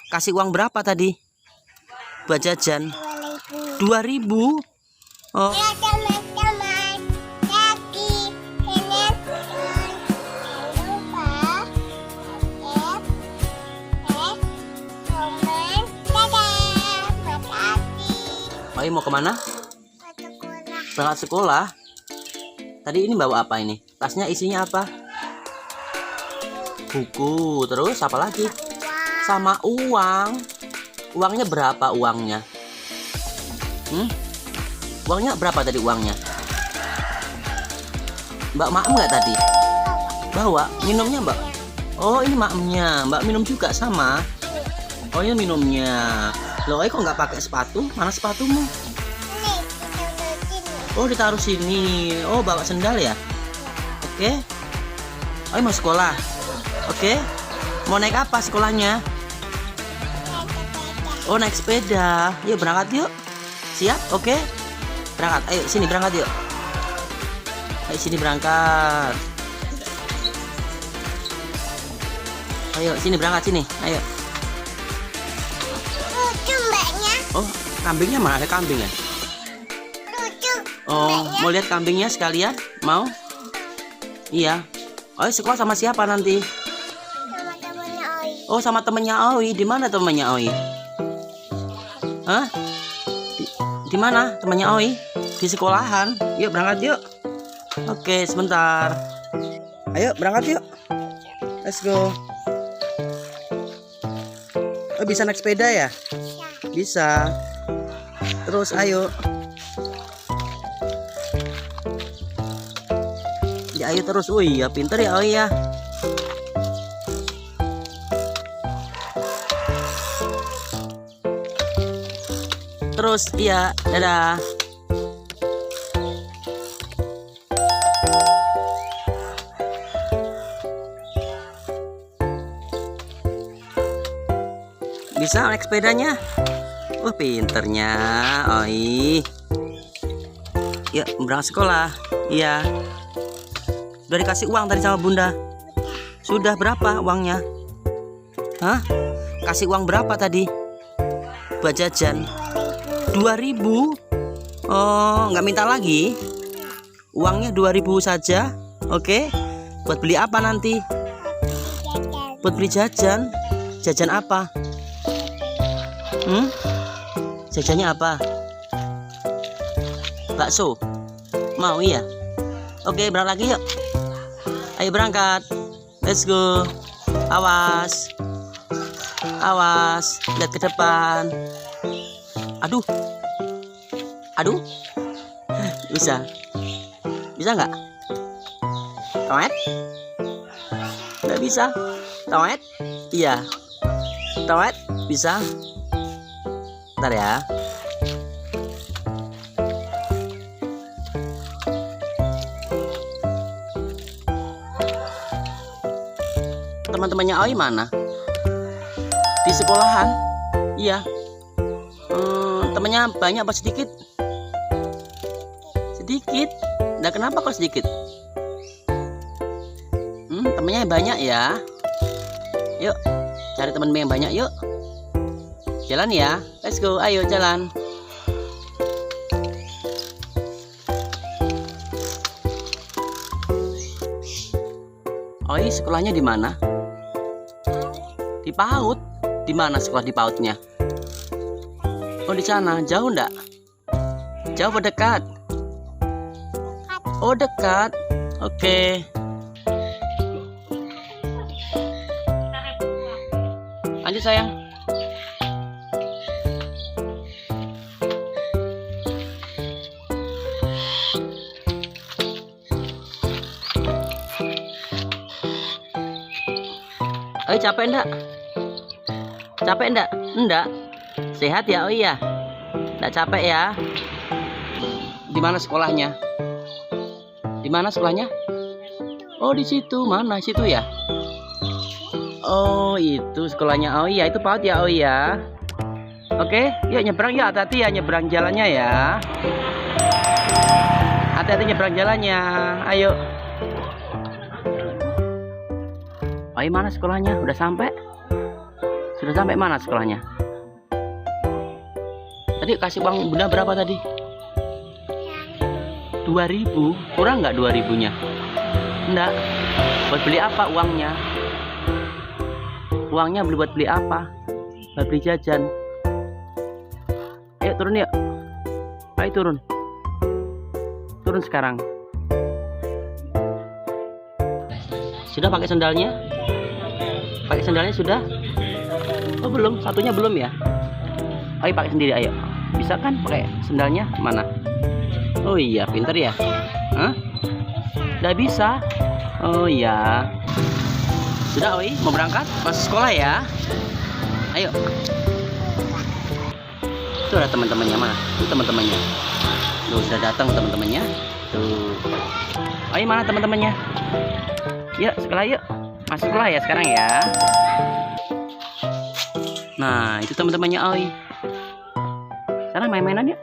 Kasih uang berapa tadi buat jajan? 2.000. Oh. Ya teman-teman, lagi sinetron. Jangan lupa komen, dadah, makasih. Oi mau kemana? Sekolah. Berangkat sekolah. Tadi ini bawa apa ini? Tasnya isinya apa? Buku. Terus apa lagi? Sama uang. Uangnya berapa uangnya? Uangnya berapa tadi uangnya? Mbak maem nggak tadi? Bawa. Minumnya mbak? Oh ini maemnya. Mbak minum juga sama? Oh ini minumnya. Loh kok nggak pakai sepatu? Mana sepatumu? Nih, kita sini. Oh ditaruh sini. Oh bawa sendal ya? Oke. Oh mau sekolah? Oke. Mau naik apa sekolahnya? Oh naik sepeda. Yuk berangkat yuk. Siap? Oke. Berangkat. Ayo sini berangkat yuk. Ayo sini berangkat. Ayo sini berangkat sini. Ayo. Lucu mbaknya. Oh kambingnya mana? Ada kambing ya? Lucu. Oh mbaknya. mau lihat kambingnya sekalian? Mau? Iya. Oh sekolah sama siapa nanti? Sama temennya Oi. Oh sama temennya Oi. Di mana temennya Oi? Hah? Di mana temannya Oi? Di sekolahan. Yuk berangkat yuk. Oke, sebentar. Ayo berangkat yuk. Let's go. Oh, bisa naik sepeda ya? Bisa. Terus ayo. Ya ayo terus. Wih, ya pinter ya Oi ya. Terus iya, dadah. Bisa naik sepedanya? Wah, pinternya. Oi. Ya, berangkat sekolah. Iya. Udah dikasih uang tadi sama Bunda? Sudah berapa uangnya? Hah? Kasih uang berapa tadi? Buat jajan? 2.000. Oh nggak minta lagi? Uangnya 2.000 saja. Oke. Buat beli apa nanti? Buat beli jajan. Jajan apa? Jajannya apa? Bakso. Mau ya? Oke berangkat lagi yuk. Ayo berangkat. Let's go. Awas. Awas. Lihat ke depan. Aduh. Aduh. Bisa. Bisa nggak? Toet? Nggak bisa. Toet? Iya. Toet? Bisa. Bentar ya. Teman-temannya Oi mana? Di sekolahan? Iya. Temennya banyak apa sedikit? Sedikit. Nah kenapa kok sedikit? Temennya banyak ya. Yuk cari temen yang banyak yuk. Jalan ya. Let's go. Ayo jalan. Oi sekolahnya di mana? Di PAUD. Di mana sekolah di PAUDnya? Oh di sana, jauh enggak? Jauh atau dekat? Oh dekat. Oke. Lanjut sayang. Ayo capek enggak? Capek enggak? Enggak. Sehat ya? Oh iya. Enggak capek ya? Di mana sekolahnya? Di mana sekolahnya? Oh di situ. Mana situ ya? Oh itu sekolahnya. Oh iya itu PAUD ya. Oh iya. Oke, yuk nyebrang ya. Hati-hati ya nyebrang jalannya ya. Hati-hati nyebrang jalannya. Ayo. Oh mana sekolahnya? Udah sampai? Sudah sampai mana sekolahnya? Tadi kasih uang bunda berapa tadi? 2000. Kurang nggak 2000-nya? Enggak. Buat beli apa uangnya? Uangnya buat beli apa? Buat beli jajan. Ayo turun yuk. Ayo turun. Turun sekarang. Sudah pakai sendalnya? Pakai sendalnya sudah? Oh belum, satunya belum ya? Ayo pakai sendiri, ayo. Bisa kan pakai sendalnya? Mana? Oh iya, pinter ya? Hah? Nggak bisa? Oh iya. Sudah, Oi, mau berangkat? Masuk sekolah ya? Ayo. Tuh ada teman-temannya, mana? Tuh teman-temannya. Tuh sudah datang teman-temannya. Tuh. Ayo mana teman-temannya? Yuk, sekolah yuk. Masuk sekolah ya sekarang ya. Nah, itu teman-temannya Oi. Sekarang main-mainan yuk.